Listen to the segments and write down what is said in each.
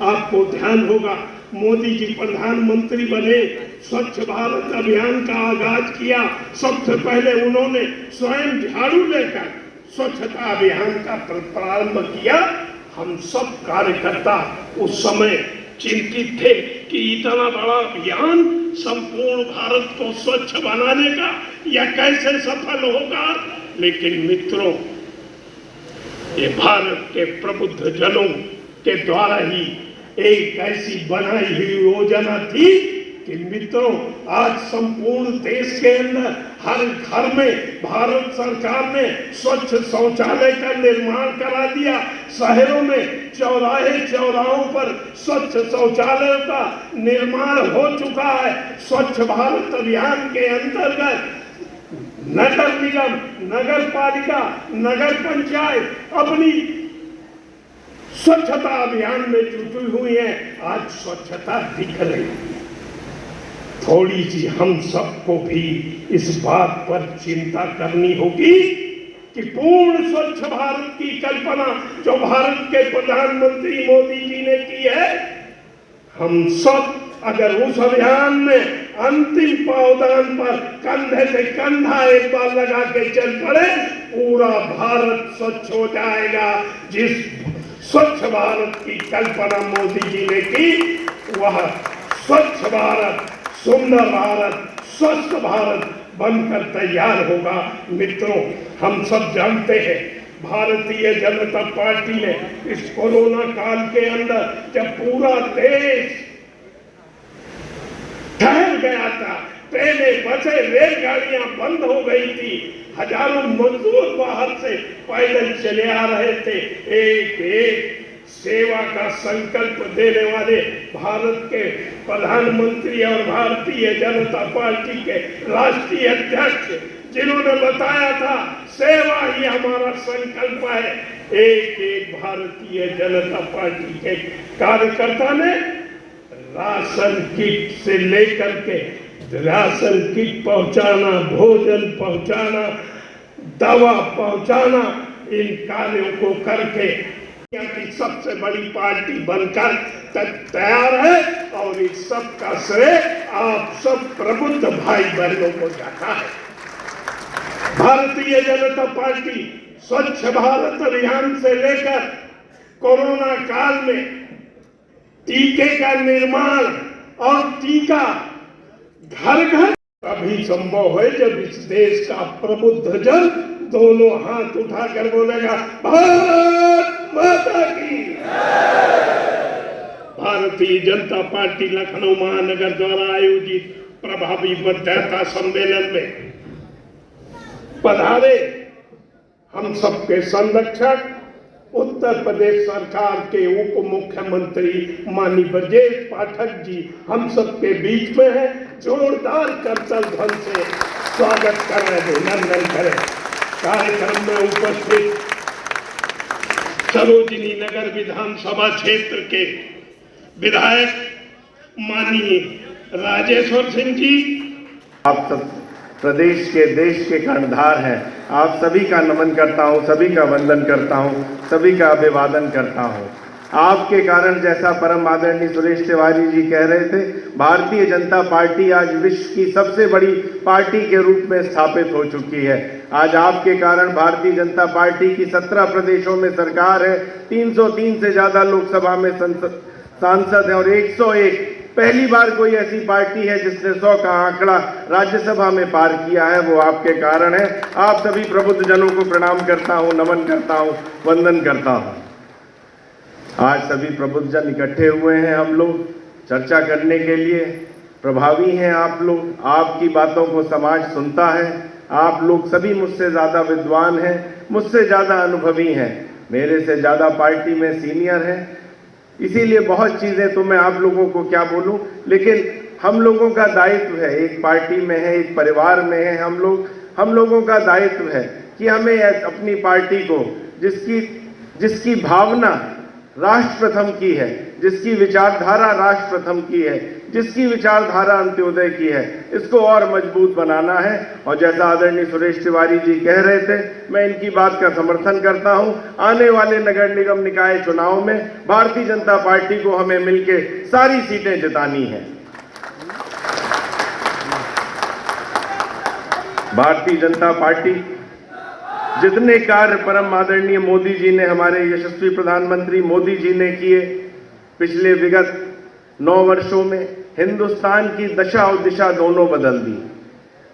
आपको ध्यान होगा, मोदी जी प्रधानमंत्री बने, स्वच्छ भारत अभियान का आगाज किया। सबसे पहले उन्होंने स्वयं झाड़ू लेकर स्वच्छता अभियान का प्रारंभ किया। हम सब कार्यकर्ता उस समय चिंतित थे कि इतना बड़ा अभियान संपूर्ण भारत को स्वच्छ बनाने का यह कैसे सफल होगा। लेकिन मित्रों, ये भारत के प्रबुद्ध जनों के द्वारा ही एक ऐसी बनाई हुई योजना थी कि मित्रों, आज संपूर्ण देश के अंदर हर घर में भारत सरकार ने स्वच्छ शौचालय का निर्माण करा दिया। शहरों में चौराहे चौराहों पर स्वच्छ शौचालयों का निर्माण हो चुका है। स्वच्छ भारत अभियान के अंतर्गत नगर निगम, नगर पालिका, नगर पंचायत अपनी स्वच्छता अभियान में जुटी हुई है। आज स्वच्छता दिख रही है। थोड़ी सी हम सबको भी इस बात पर चिंता करनी होगी कि पूर्ण स्वच्छ भारत की कल्पना जो भारत के प्रधानमंत्री मोदी जी ने की है, हम सब अगर उस अभियान में अंतिम पावदान पर कंधे से कंधा एक बार लगा के चल पड़े, पूरा भारत स्वच्छ हो जाएगा। जिस स्वच्छ भारत की कल्पना मोदी जी ने की, वह स्वच्छ भारत, सुंदर भारत, स्वस्थ भारत बनकर तैयार होगा। मित्रों, हम सब जानते हैं भारतीय जनता पार्टी ने इस कोरोना काल के अंदर जब पूरा देश ठहर गया था, ट्रेनें, बसें, रेलगाड़ियां बंद हो गई थी, हजारों मजदूर बाहर से पैदल चले आ रहे थे, एक एक सेवा का संकल्प देने वाले भारत के प्रधानमंत्री और भारतीय जनता पार्टी के राष्ट्रीय अध्यक्ष, जिन्होंने बताया था सेवा ही हमारा संकल्प है, एक एक भारतीय जनता पार्टी के कार्यकर्ता ने राशन किट से लेकर के राशन किट पहुंचाना, भोजन पहुंचाना, दवा पहुंचाना, इन कार्यों को करके की सबसे बड़ी पार्टी बनकर तैयार है। और इस सब का श्रेय आप सब प्रबुद्ध भाई बहनों को जाता है। भारतीय जनता पार्टी स्वच्छ भारत अभियान से लेकर कोरोना काल में टीके का निर्माण और टीका घर घर तभी संभव है जब इस देश का प्रबुद्ध जन दोनों हाथ उठाकर बोलेगा भारत माता की। भारतीय जनता पार्टी लखनऊ महानगर द्वारा आयोजित प्रभावी मतदाता सम्मेलन में पधारे हम सबके संरक्षक उत्तर प्रदेश सरकार के उप मुख्यमंत्री माननीय ब्रजेश पाठक जी हम सबके बीच में है। जोरदार करतल ध्वनि से स्वागत करें, अभिनंदन करें। कार्यक्रम में उपस्थित सरोजिनी नगर विधानसभा क्षेत्र के विधायक माननीय राजेश्वर सिंह जी, आप सब प्रदेश के, देश के कर्णधार हैं। आप सभी का नमन करता हूं, सभी का वंदन करता हूं, सभी का अभिवादन करता हूं। आपके कारण, जैसा परम आदरणीय सुरेश तिवारी जी कह रहे थे, भारतीय जनता पार्टी आज विश्व की सबसे बड़ी पार्टी के रूप में स्थापित हो चुकी है। आज आपके कारण भारतीय जनता पार्टी की 17 प्रदेशों में सरकार है, 303 से ज्यादा लोकसभा में सांसद हैं और 101 पहली बार कोई ऐसी पार्टी है जिसने 100 का आंकड़ा राज्यसभा में पार किया है, वो आपके कारण है। आप सभी प्रबुद्ध जनों को प्रणाम करता हूं, नमन करता हूं, वंदन करता हूं। आज सभी प्रबुद्ध जन इकट्ठे हुए हैं, हम लोग चर्चा करने के लिए। प्रभावी हैं आप लोग, आपकी बातों को समाज सुनता है। आप लोग सभी मुझसे ज़्यादा विद्वान हैं, मुझसे ज़्यादा अनुभवी हैं, मेरे से ज़्यादा पार्टी में सीनियर हैं, इसीलिए बहुत चीज़ें तो मैं आप लोगों को क्या बोलूं, लेकिन हम लोगों का दायित्व है, एक पार्टी में है, एक परिवार में है हम लोगों का दायित्व है कि हमें अपनी पार्टी को जिसकी भावना राष्ट्र प्रथम की है, जिसकी विचारधारा राष्ट्र प्रथम की है, जिसकी विचारधारा अंत्योदय की है, इसको और मजबूत बनाना है। और जैसा आदरणीय सुरेश तिवारी जी कह रहे थे, मैं इनकी बात का समर्थन करता हूं। आने वाले नगर निगम निकाय चुनाव में भारतीय जनता पार्टी को हमें मिलकर सारी सीटें जितानी है। भारतीय जनता पार्टी जितने कार्य परम आदरणीय मोदी जी ने, हमारे यशस्वी प्रधानमंत्री मोदी जी ने किए पिछले विगत 9 वर्षों में, हिंदुस्तान की दशा और दिशा दोनों बदल दी।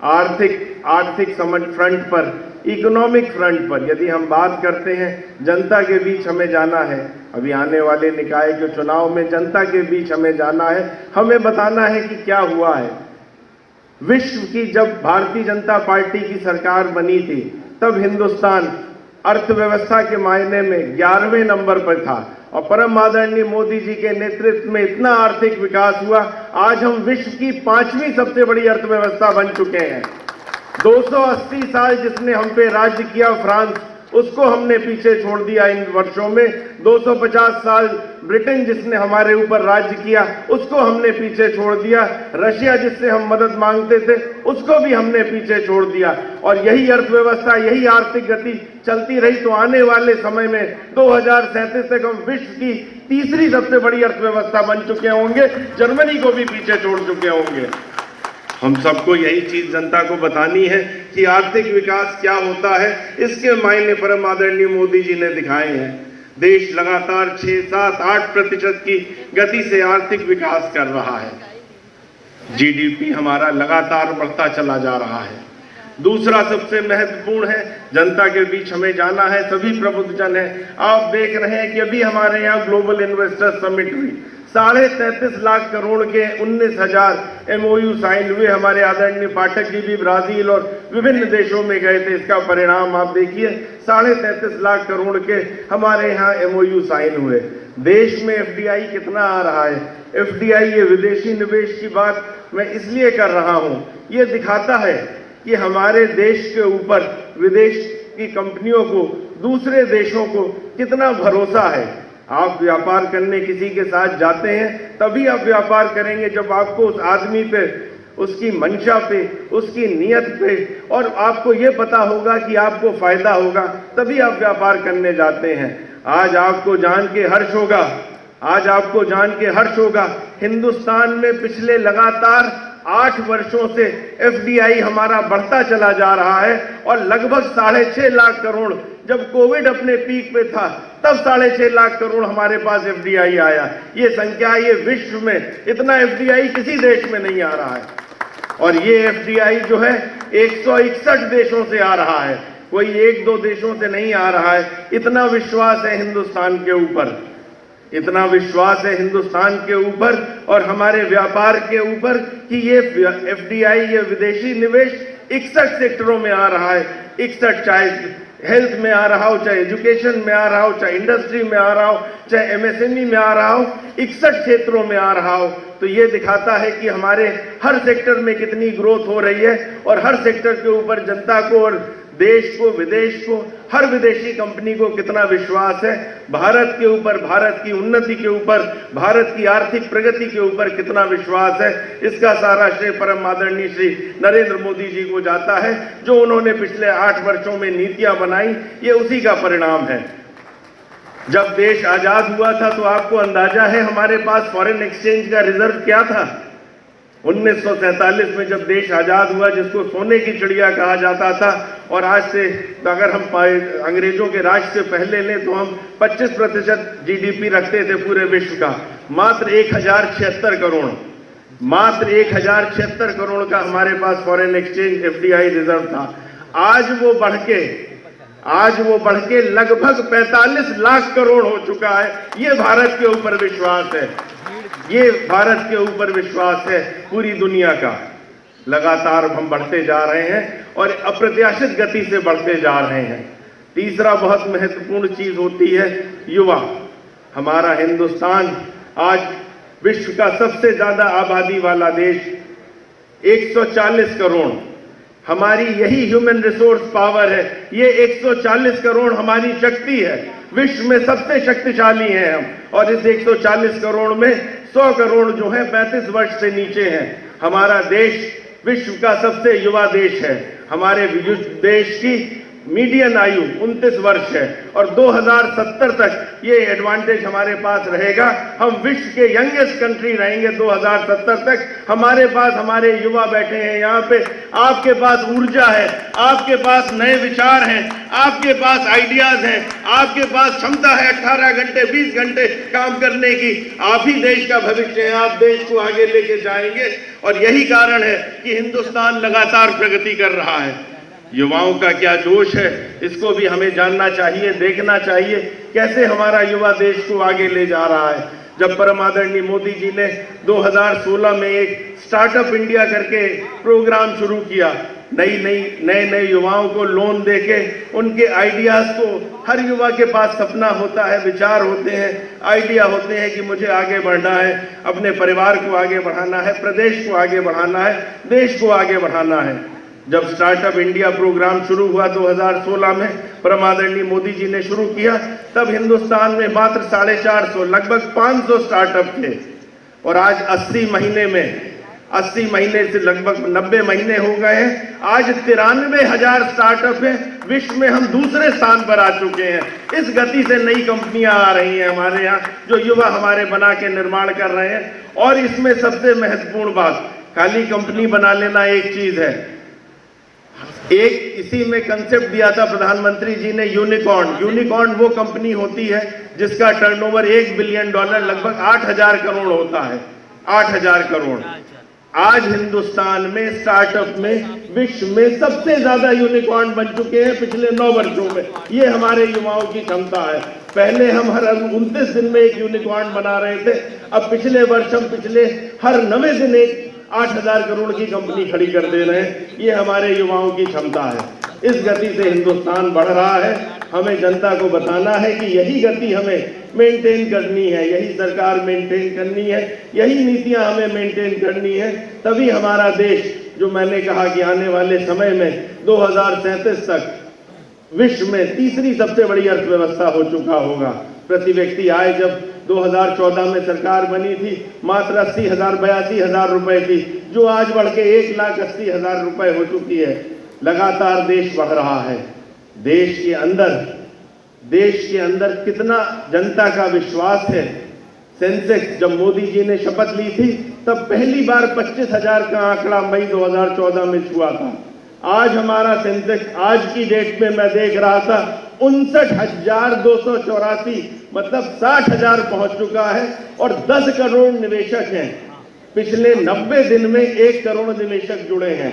आर्थिक फ्रंट पर, इकोनॉमिक फ्रंट पर यदि हम बात करते हैं, जनता के बीच हमें जाना है। अभी आने वाले निकाय के चुनाव में जनता के बीच हमें जाना है, हमें बताना है कि क्या हुआ है। विश्व की जब भारतीय जनता पार्टी की सरकार बनी थी, तब हिंदुस्तान अर्थव्यवस्था के मायने में 11वें नंबर पर था और परम आदरणीय मोदी जी के नेतृत्व में इतना आर्थिक विकास हुआ, आज हम विश्व की 5वीं सबसे बड़ी अर्थव्यवस्था बन चुके हैं। 280 साल जिसने हम पे राज्य किया फ्रांस, उसको हमने पीछे छोड़ दिया इन वर्षों में। 250 साल ब्रिटेन जिसने हमारे ऊपर राज्य किया, उसको हमने पीछे छोड़ दिया। रशिया जिससे हम मदद मांगते थे, उसको भी हमने पीछे छोड़ दिया। और यही अर्थव्यवस्था, यही आर्थिक गति चलती रही तो आने वाले समय में 2037 तक हम विश्व की 3री सबसे बड़ी अर्थव्यवस्था बन चुके होंगे, जर्मनी को भी पीछे छोड़ चुके होंगे। हम सबको यही चीज जनता को बतानी है कि आर्थिक विकास क्या होता है, इसके मायने परम आदरणीय मोदी जी ने दिखाए हैं। देश लगातार 6, 7, 8% की गति से आर्थिक विकास कर रहा है। जीडीपी हमारा लगातार बढ़ता चला जा रहा है। दूसरा सबसे महत्वपूर्ण है, जनता के बीच हमें जाना है, सभी प्रबुद्धजन है। आप देख रहे हैं कि अभी हमारे यहाँ ग्लोबल इन्वेस्टर्स समिट हुई, 33.5 लाख करोड़ के 19,000 MOU साइन हुए। हमारे आदरणीय पाठक जी भी ब्राजील और विभिन्न देशों में गए थे। इसका परिणाम आप देखिए, 33.5 लाख करोड़ के हमारे यहाँ MOU साइन हुए। देश में FDI कितना आ रहा है? FDI, ये विदेशी निवेश की बात मैं इसलिए कर रहा हूँ, ये दिखाता है कि हमारे देश के ऊपर विदेश की कंपनियों को, दूसरे देशों को कितना भरोसा है। आप व्यापार करने किसी के साथ जाते हैं, तभी आप व्यापार करेंगे जब आपको उस आदमी पे, उसकी मंशा पे, उसकी नियत पे और आपको ये पता होगा कि आपको फायदा होगा, तभी आप व्यापार करने जाते हैं। आज आपको जान के हर्ष होगा, हिंदुस्तान में पिछले लगातार 8 वर्षों से FDI हमारा बढ़ता चला जा रहा है और लगभग 6.5 लाख करोड़, जब कोविड अपने पीक पे था तब 6.5 लाख करोड़ हमारे पास FDI आया। ये संख्या, ये विश्व में इतना FDI किसी देश में नहीं आ रहा है। और ये FDI जो है 161 देशों से आ रहा है, कोई 1-2 देशों से नहीं आ रहा है। इतना विश्वास है हिंदुस्तान के ऊपर, इतना विश्वास है हिंदुस्तान के ऊपर और हमारे व्यापार के ऊपर कि ये FDI, ये विदेशी निवेश 61 सेक्टरों में आ रहा है। 61, चाहे हेल्थ में आ रहा हो, चाहे एजुकेशन में आ रहा हो, चाहे इंडस्ट्री में आ रहा हो, चाहे MSME में आ रहा हो, 61 क्षेत्रों में आ रहा हो। तो ये दिखाता है कि हमारे हर सेक्टर में कितनी ग्रोथ हो रही है और हर सेक्टर के ऊपर जनता को और देश को, विदेश को, हर विदेशी कंपनी को कितना विश्वास है। भारत के ऊपर, भारत की उन्नति के ऊपर, भारत की आर्थिक प्रगति के ऊपर कितना विश्वास है, इसका सारा श्रेय परम आदरणीय श्री नरेंद्र मोदी जी को जाता है। जो उन्होंने पिछले 8 वर्षों में नीतियां बनाई, ये उसी का परिणाम है। जब देश आजाद हुआ था तो आपको अंदाजा है हमारे पास फॉरेन एक्सचेंज का रिजर्व क्या था? 1947 में जब देश आजाद हुआ, जिसको सोने की चिड़िया कहा जाता था, और आज से अगर हम अंग्रेजों के राज से पहले लें तो हम 25% GDP रखते थे पूरे विश्व का। मात्र 1076 करोड़, मात्र 1076 करोड़ का हमारे पास फॉरेन एक्सचेंज FDI रिजर्व था। आज वो बढ़ के लगभग 45 लाख करोड़ हो चुका है। ये भारत के ऊपर विश्वास है, ये भारत के ऊपर विश्वास है पूरी दुनिया का। लगातार हम बढ़ते जा रहे हैं और अप्रत्याशित गति से बढ़ते जा रहे हैं। तीसरा बहुत महत्वपूर्ण चीज होती है युवा। हमारा हिंदुस्तान आज विश्व का सबसे ज्यादा आबादी वाला देश, 140 करोड़। हमारी यही ह्यूमन रिसोर्स पावर है, ये 140 करोड़ हमारी शक्ति है। विश्व में सबसे शक्तिशाली हैं हम, और इस 140 करोड़ में 100 करोड़ जो है 35 वर्ष से नीचे हैं। हमारा देश विश्व का सबसे युवा देश है। हमारे देश की मीडियन आयु 29 वर्ष है, और 2070 तक ये एडवांटेज हमारे पास रहेगा। हम विश्व के यंगेस्ट कंट्री रहेंगे 2070 तक। हमारे पास हमारे युवा बैठे हैं यहाँ पे, आपके पास ऊर्जा है, आपके पास नए विचार हैं, आपके पास आइडियाज हैं, आपके पास क्षमता है 18 घंटे 20 घंटे काम करने की। आप ही देश का भविष्य है, आप देश को आगे लेके जाएंगे, और यही कारण है कि हिंदुस्तान लगातार प्रगति कर रहा है। युवाओं का क्या जोश है, इसको भी हमें जानना चाहिए, देखना चाहिए कैसे हमारा युवा देश को आगे ले जा रहा है। जब परम आदरणीय मोदी जी ने 2016 में एक स्टार्टअप इंडिया करके प्रोग्राम शुरू किया, नए युवाओं को लोन देके उनके आइडियाज को, हर युवा के पास सपना होता है, विचार होते हैं, आइडिया होते हैं कि मुझे आगे बढ़ना है, अपने परिवार को आगे बढ़ाना है, प्रदेश को आगे बढ़ाना है, देश को आगे बढ़ाना है। जब स्टार्टअप इंडिया प्रोग्राम शुरू हुआ 2016 में, परम आदरणीय मोदी जी ने शुरू किया, तब हिंदुस्तान में मात्र 450 लगभग 500 स्टार्टअप थे, और आज 80 महीने से लगभग 90 महीने हो गए हैं, आज 93,000 स्टार्टअप हैं। विश्व में हम दूसरे स्थान पर आ चुके हैं। इस गति से नई कंपनियां आ रही हैं हमारे यहाँ, जो युवा हमारे बना के निर्माण कर रहे हैं। और इसमें सबसे महत्वपूर्ण बात, खाली कंपनी बना लेना एक चीज है, एक इसी में कंसेप्ट दिया था प्रधानमंत्री जी ने, यूनिकॉर्न वो कंपनी होती है जिसका टर्नओवर $1 बिलियन लगभग 8,000 करोड़ होता है। 8,000 करोड़। आज हिंदुस्तान में स्टार्टअप में विश्व में सबसे ज्यादा यूनिकॉर्न बन चुके हैं पिछले 9 वर्षों में। ये हमारे युवाओं की क्षमता है। पहले हम हर 29 दिन में एक यूनिकॉर्न बना रहे थे, अब पिछले वर्ष हम हर 9वें दिन एक 8,000 करोड़ की कंपनी खड़ी कर दे रहे हैं। ये हमारे युवाओं की क्षमता है। इस गति से हिंदुस्तान बढ़ रहा है। हमें जनता को बताना है कि यही गति हमें मेंटेन करनी है, यही सरकार मेंटेन करनी है, यही नीतियां हमें मेंटेन करनी है। तभी हमारा देश, जो मैंने कहा कि आने वाले समय में 2037 तक विश्व में तीसरी सबसे बड़ी अर्थव्यवस्था हो चुका होगा। प्रति व्यक्ति आय जब 2014 में सरकार बनी थी मात्र 82,000 रुपए थी, जो आज बढ़ के 1,80,000 रुपए हो चुकी है। लगातार देश बढ़ रहा है। देश के अंदर कितना जनता का विश्वास है। सेंसेक्स जब मोदी जी ने शपथ ली थी तब पहली बार 25,000 का आंकड़ा मई 2014 में छुआ था। आज हमारा सेंसेक्स आज की डेट में मैं देख रहा था 59,284, मतलब 60,000 पहुंच चुका है, और 10 करोड़ निवेशक हैं। पिछले 90 दिन में 1 करोड़ निवेशक जुड़े हैं।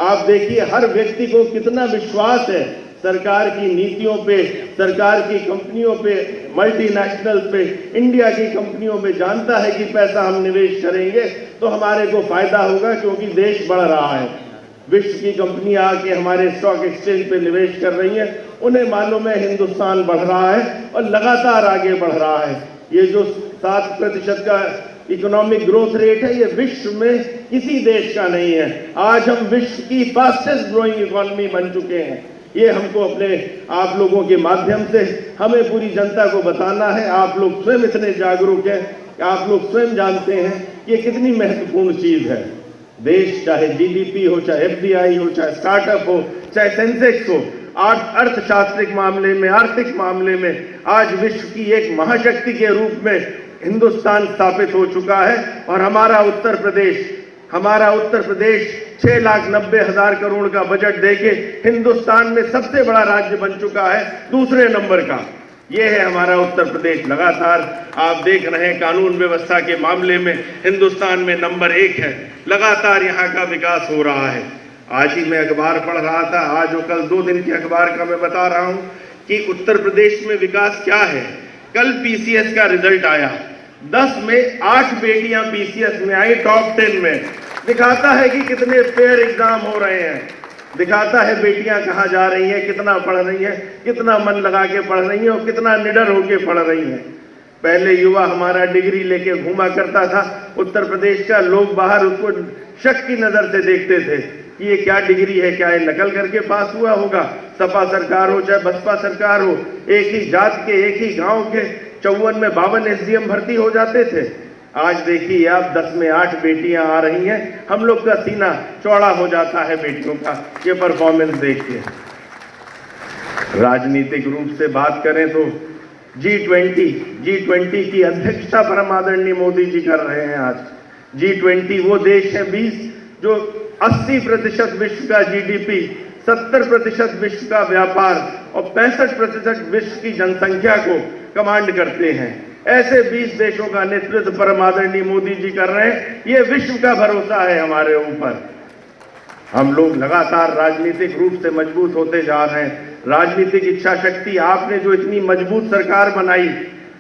आप देखिए हर व्यक्ति को कितना विश्वास है सरकार की नीतियों पे, सरकार की कंपनियों पे, मल्टीनेशनल पे, इंडिया की कंपनियों में। जानता है कि पैसा हम निवेश करेंगे तो हमारे को फायदा होगा, क्योंकि देश बढ़ रहा है। विश्व की कंपनियां आके हमारे स्टॉक एक्सचेंज पे निवेश कर रही हैं, उन्हें मालूम है हिंदुस्तान बढ़ रहा है और लगातार आगे बढ़ रहा है। ये जो 7% का इकोनॉमिक ग्रोथ रेट है, ये विश्व में किसी देश का नहीं है। आज हम विश्व की फास्टेस्ट ग्रोइंग इकोनॉमी बन चुके हैं। ये हमको अपने आप लोगों के माध्यम से हमें पूरी जनता को बताना है। आप लोग स्वयं इतने जागरूक हैं, आप लोग स्वयं जानते हैं ये कितनी महत्वपूर्ण चीज है। देश चाहे जीडीपी हो, चाहे एफडीआई हो, चाहे स्टार्टअप हो, चाहे सेंसेक्स हो, अर्थशास्त्रिक मामले में, आर्थिक मामले में आज विश्व की एक महाशक्ति के रूप में हिंदुस्तान स्थापित हो चुका है। और हमारा उत्तर प्रदेश 6,90,000 करोड़ का बजट देके हिंदुस्तान में सबसे बड़ा राज्य बन चुका है, दूसरे नंबर का। ये है हमारा उत्तर प्रदेश। लगातार आप देख रहे हैं कानून व्यवस्था के मामले में हिंदुस्तान में नंबर 1 है। लगातार यहाँ का विकास हो रहा है। आज ही मैं अखबार पढ़ रहा था, आज और कल 2 दिन के अखबार का मैं बता रहा हूँ कि उत्तर प्रदेश में विकास क्या है। कल पीसीएस का रिजल्ट आया, 10 में 8 बेटियां पीसीएस में आई, टॉप 10 में। दिखाता है कि कितने फेयर एग्जाम हो रहे हैं, दिखाता है बेटियां कहाँ जा रही हैं, कितना पढ़ रही हैं, कितना मन लगा के पढ़ रही हैं और कितना निडर होके पढ़ रही हैं। पहले युवा हमारा डिग्री लेके घूमा करता था उत्तर प्रदेश का, लोग बाहर उसको शक की नजर से देखते थे। कि ये क्या डिग्री है, क्या ये नकल करके पास हुआ होगा। सपा सरकार हो चाहे बसपा सरकार हो, एक ही जात के एक ही गांव के 54 में 52 एसडीएम भर्ती हो जाते थे। आज देखिए आप 10 में 8 बेटियां आ रही हैं, हम लोग का सीना चौड़ा हो जाता है बेटियों का ये परफॉर्मेंस देख के। राजनीतिक रूप से बात करें तो G20 की अध्यक्षता परम आदरणीय मोदी जी कर रहे हैं। आज G20 वो देश है 20 जो 80% विश्व का जीडीपी, 70% विश्व का व्यापार और 65% विश्व की जनसंख्या को कमांड करते हैं। ऐसे 20 देशों का नेतृत्व परम आदरणीय मोदी जी कर रहे हैं। ये विश्व का भरोसा है हमारे ऊपर। हम लोग लगातार राजनीतिक रूप से मजबूत होते जा रहे हैं। राजनीतिक इच्छा शक्ति, आपने जो इतनी मजबूत सरकार बनाई,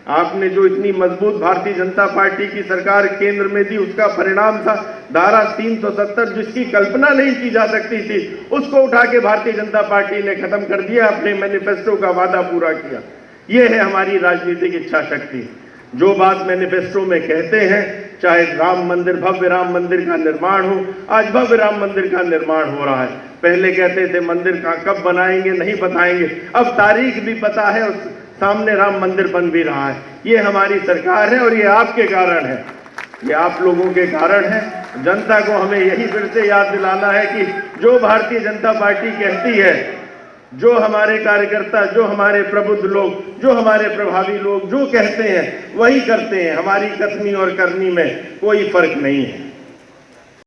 आपने जो इतनी मजबूत भारतीय जनता पार्टी की सरकार केंद्र में दी, उसका परिणाम था धारा 370, जिसकी कल्पना नहीं की जा सकती थी, उसको उठा के भारतीय जनता पार्टी ने खत्म कर दिया, अपने मैनिफेस्टो का वादा पूरा किया। ये है हमारी राजनीतिक इच्छा शक्ति। जो बात मैनिफेस्टो में कहते हैं, चाहे राम मंदिर, भव्य राम मंदिर का निर्माण हो, आज भव्य राम मंदिर का निर्माण हो रहा है। पहले कहते थे मंदिर का कब बनाएंगे नहीं बताएंगे, अब तारीख भी पता है और सामने राम मंदिर बन भी रहा है। ये हमारी सरकार है और ये आपके कारण है, ये आप लोगों के कारण है। जनता को हमें यही फिर से याद दिलाना है कि जो भारतीय जनता पार्टी कहती है, जो हमारे कार्यकर्ता, जो हमारे प्रबुद्ध लोग, जो हमारे प्रभावी लोग जो कहते हैं वही करते हैं। हमारी कथनी और करनी में कोई फर्क नहीं है।